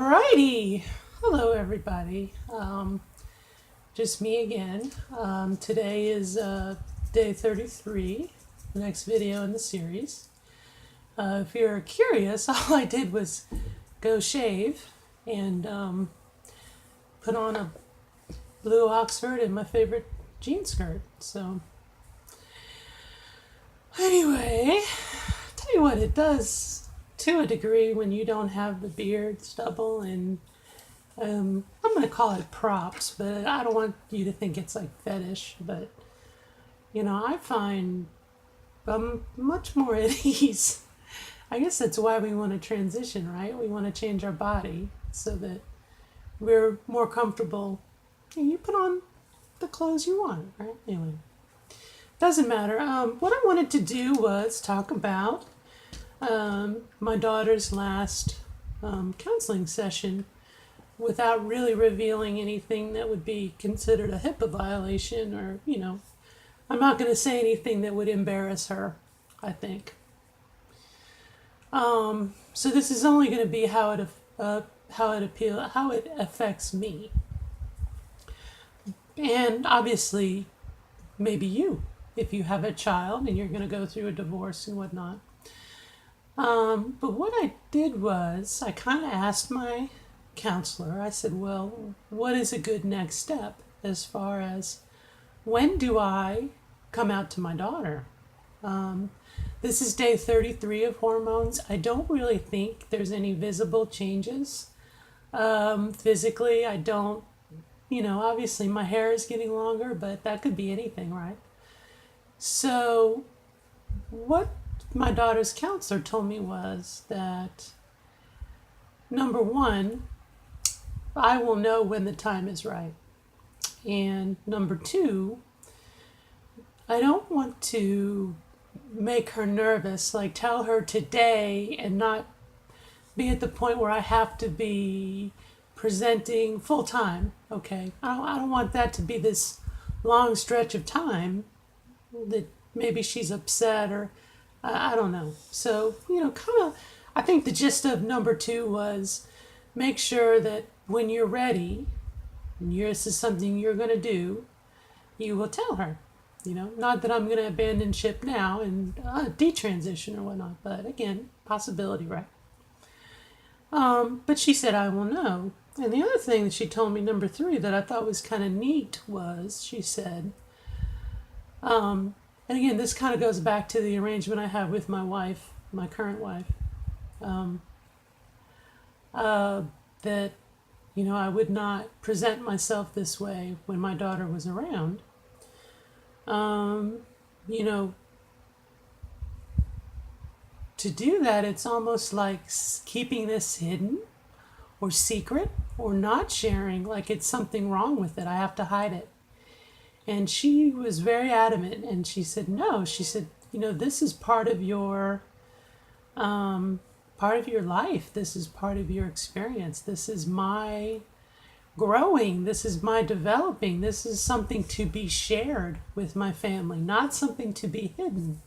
Alrighty. Hello, everybody. Just me again. Today is day 33, the next video in the series. If you're curious, all I did was go shave and put on a blue Oxford and my favorite jean skirt. So, anyway, tell you what, it does to a degree when you don't have the beard, stubble, and I'm going to call it props, but I don't want you to think it's like fetish. But, I find I'm much more at ease. I guess that's why we want to transition, right? We want to change our body so that we're more comfortable. And you put on the clothes you want, right? Anyway, doesn't matter. What I wanted to do was talk about my daughter's last counseling session without really revealing anything that would be considered a HIPAA violation or, I'm not going to say anything that would embarrass her, I think. So this is only going to be how it affects me. And obviously, maybe you, if you have a child and you're going to go through a divorce and whatnot. But what I did was I kind of asked my counselor, I said, well, what is a good next step as far as when do I come out to my daughter? This is day 33 of hormones. I don't really think there's any visible changes. Physically, I don't, obviously my hair is getting longer, but that could be anything, right? So what my daughter's counselor told me was that, number one, I will know when the time is right. And number two, I don't want to make her nervous, like tell her today and not be at the point where I have to be presenting full time. Okay. I don't want that to be this long stretch of time that maybe she's upset or I don't know. So, kind of, I think the gist of number two was make sure that when you're ready, and this is something you're going to do, you will tell her. Not that I'm going to abandon ship now and detransition or whatnot, but again, possibility, right? But she said, I will know. And the other thing that she told me, number three, that I thought was kind of neat was she said, and again, this kind of goes back to the arrangement I have with my wife, my current wife, that, I would not present myself this way when my daughter was around. You know, to do that, it's almost like keeping this hidden or secret or not sharing, like it's something wrong with it. I have to hide it. And she was very adamant and she said, no, she said, this is part of your life. This is part of your experience. This is my growing. This is my developing. This is something to be shared with my family, not something to be hidden.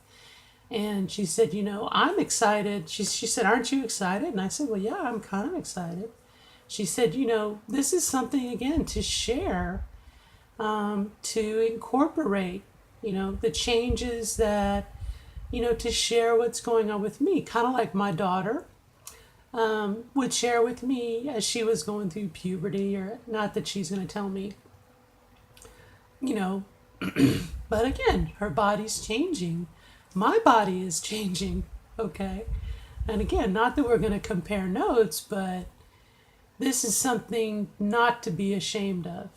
And she said, I'm excited. She said, aren't you excited? And I said, well, yeah, I'm kind of excited. She said, this is something, again, to share, to incorporate, the changes that, to share what's going on with me. Kind of like my daughter would share with me as she was going through puberty, or not that she's going to tell me, but again, her body's changing. My body is changing, okay? And again, not that we're going to compare notes, but this is something not to be ashamed of,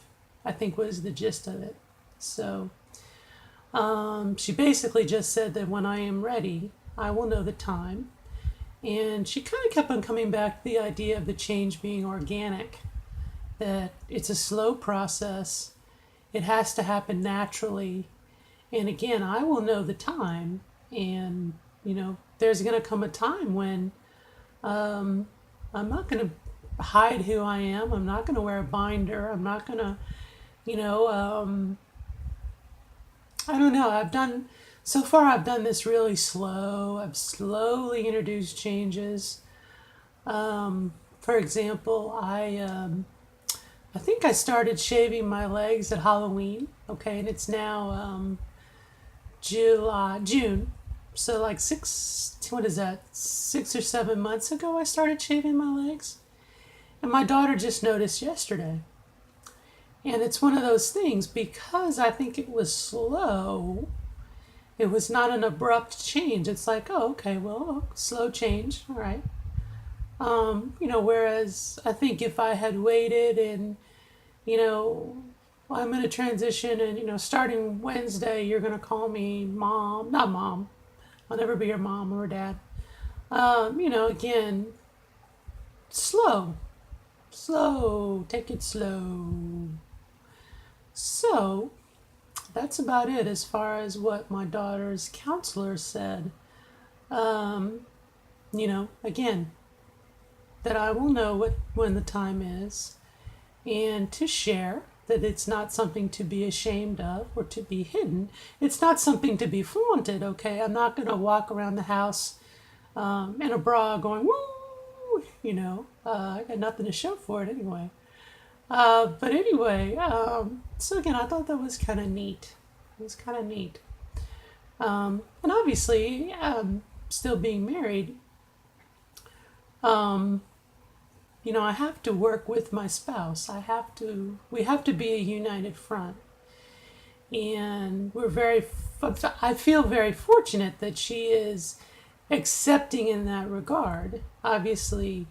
I think was the gist of it. So she basically just said that when I am ready, I will know the time. And she kind of kept on coming back to the idea of the change being organic, that it's a slow process. It has to happen naturally. And again, I will know the time. And, there's going to come a time when I'm not going to hide who I am. I'm not going to wear a binder. I'm not going to, I don't know. So far I've done this really slow. I've slowly introduced changes. For For example, I think I started shaving my legs at Halloween. Okay, and it's now June. So like what is that? 6 or 7 months ago, I started shaving my legs, and my daughter just noticed yesterday. And it's one of those things because I think it was slow. It was not an abrupt change. It's like, oh, okay, well, slow change, all right. Whereas I think if I had waited and, you know, I'm going to transition and, starting Wednesday, you're going to call me mom, not mom. I'll never be your mom or dad. Again, slow, slow, take it slow. So that's about it as far as what my daughter's counselor said. Again, that I will know when the time is, and to share that it's not something to be ashamed of or to be hidden. It's not something to be flaunted, okay? I'm not going to walk around the house in a bra going, woo, I got nothing to show for it anyway. But anyway, so again, I thought that was kind of neat. It was kind of neat. And obviously, still being married, I have to work with my spouse. We have to be a united front. And I feel very fortunate that she is accepting in that regard. Obviously,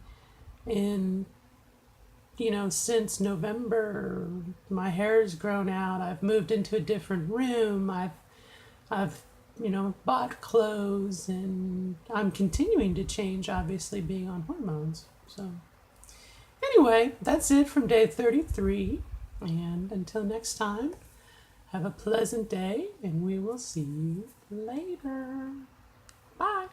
since November, my hair's grown out. I've moved into a different room. I've bought clothes, and I'm continuing to change, obviously, being on hormones. So, anyway, that's it from day 33. And until next time, have a pleasant day, and we will see you later. Bye.